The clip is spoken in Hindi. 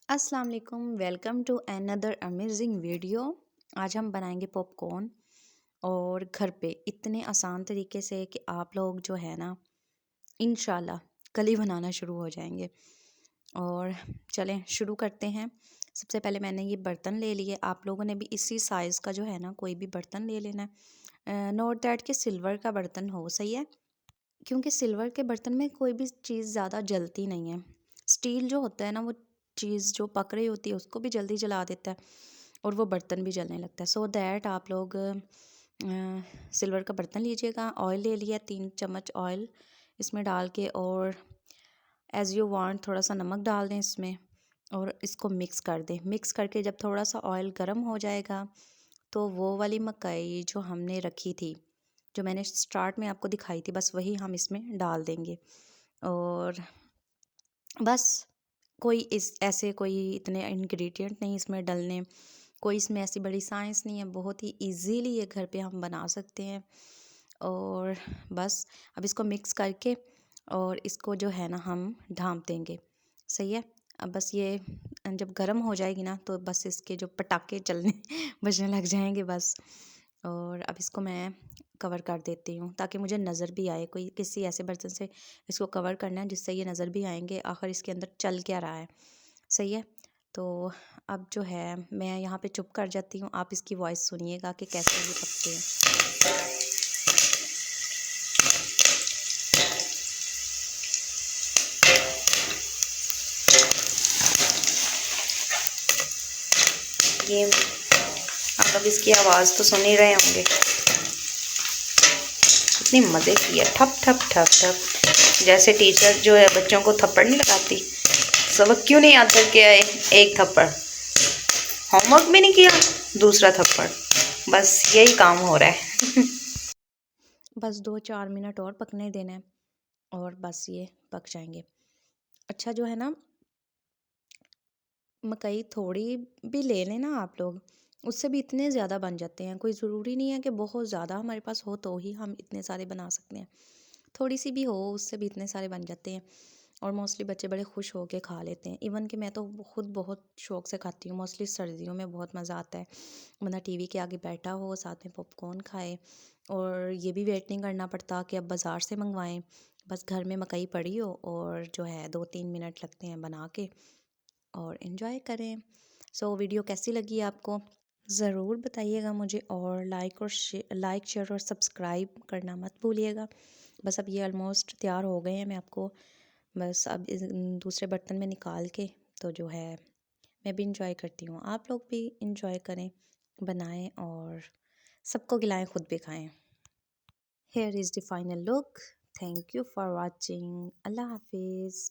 अस्सलाम वालेकुम, welcome to another amazing video. आज हम बनाएंगे पॉपकॉर्न और घर पे इतने आसान तरीके से कि आप लोग जो है ना इंशाल्लाह कल ही बनाना शुरू हो जाएंगे। और चलें शुरू करते हैं। सबसे पहले मैंने ये बर्तन ले लिए। आप लोगों ने भी इसी साइज़ का जो है ना कोई भी बर्तन ले लेना है। नोट दैट कि सिल्वर का बर्तन हो, सही है, क्योंकि सिल्वर के बर्तन में कोई भी चीज़ ज़्यादा जलती नहीं है। स्टील जो होता है ना वो चीज़ जो पक रही होती है उसको भी जल्दी जला देता है और वो बर्तन भी जलने लगता है। सो दैट आप लोग सिल्वर का बर्तन लीजिएगा। ऑयल ले लिया, 3 चम्मच ऑयल इसमें डाल के, और एज़ यू वांट थोड़ा सा नमक डाल दें इसमें और इसको मिक्स कर दें। मिक्स करके जब थोड़ा सा ऑयल गर्म हो जाएगा तो वो वाली मकई जो हमने रखी थी, जो मैंने स्टार्ट में आपको दिखाई थी, बस वही हम इसमें डाल देंगे। और बस कोई इस ऐसे कोई इतने इंग्रेडिएंट नहीं इसमें डलने, कोई इसमें ऐसी बड़ी साइंस नहीं है, बहुत ही इजीली ये घर पे हम बना सकते हैं। और बस अब इसको मिक्स करके और इसको जो है ना हम ढाँप देंगे, सही है। अब बस ये जब गर्म हो जाएगी ना तो बस इसके जो पटाखे चलने बजने लग जाएंगे बस। और अब इसको मैं कवर कर देती हूँ ताकि मुझे नज़र भी आए। कोई किसी ऐसे बर्तन से इसको कवर करना है जिससे ये नज़र भी आएंगे आखिर इसके अंदर चल क्या रहा है, सही है। तो अब जो है मैं यहाँ पे चुप कर जाती हूँ, आप इसकी वॉइस सुनिएगा कि कैसे ये पकते हैं। ये आप लोग इसकी आवाज़ तो सुन ही रहे होंगे, इतनी मज़े की है, ठप ठप ठप ठप। जैसे टीचर जो है बच्चों को थप्पड़ नहीं लगाती, सबक क्यों नहीं याद करके आए, एक थप्पड़, होमवर्क भी नहीं किया, दूसरा थप्पड़, बस यही काम हो रहा है। बस 2-4 मिनट और पकने देना है और बस ये पक जाएंगे। अच्छा जो है ना, मकई थोड़ी भी ले लें ना आप लोग, उससे भी इतने ज़्यादा बन जाते हैं। कोई ज़रूरी नहीं है कि बहुत ज़्यादा हमारे पास हो तो ही हम इतने सारे बना सकते हैं। थोड़ी सी भी हो उससे भी इतने सारे बन जाते हैं और मोस्टली बच्चे बड़े खुश हो के खा लेते हैं। इवन कि मैं तो खुद बहुत शौक़ से खाती हूँ। मोस्टली सर्दियों में बहुत मज़ा आता है, बंदा टीवी के आगे बैठा हो, साथ में पॉपकॉर्न खाए और ये भी वेट नहीं करना पड़ता कि अब बाज़ार से मंगवाएं। बस घर में मकई पड़ी हो और जो है 2-3 मिनट लगते हैं बना के और इन्जॉय करें। सो वीडियो कैसी लगी आपको ज़रूर बताइएगा मुझे, और लाइक शेयर और सब्सक्राइब करना मत भूलिएगा। बस अब ये ऑलमोस्ट तैयार हो गए हैं। मैं आपको बस अब दूसरे बर्तन में निकाल के तो जो है मैं भी इंजॉय करती हूँ, आप लोग भी इंजॉय करें, बनाएं और सबको खिलाएं, खुद भी खाएं। Here is the final look. Thank you for watching. अल्लाह हाफिज़।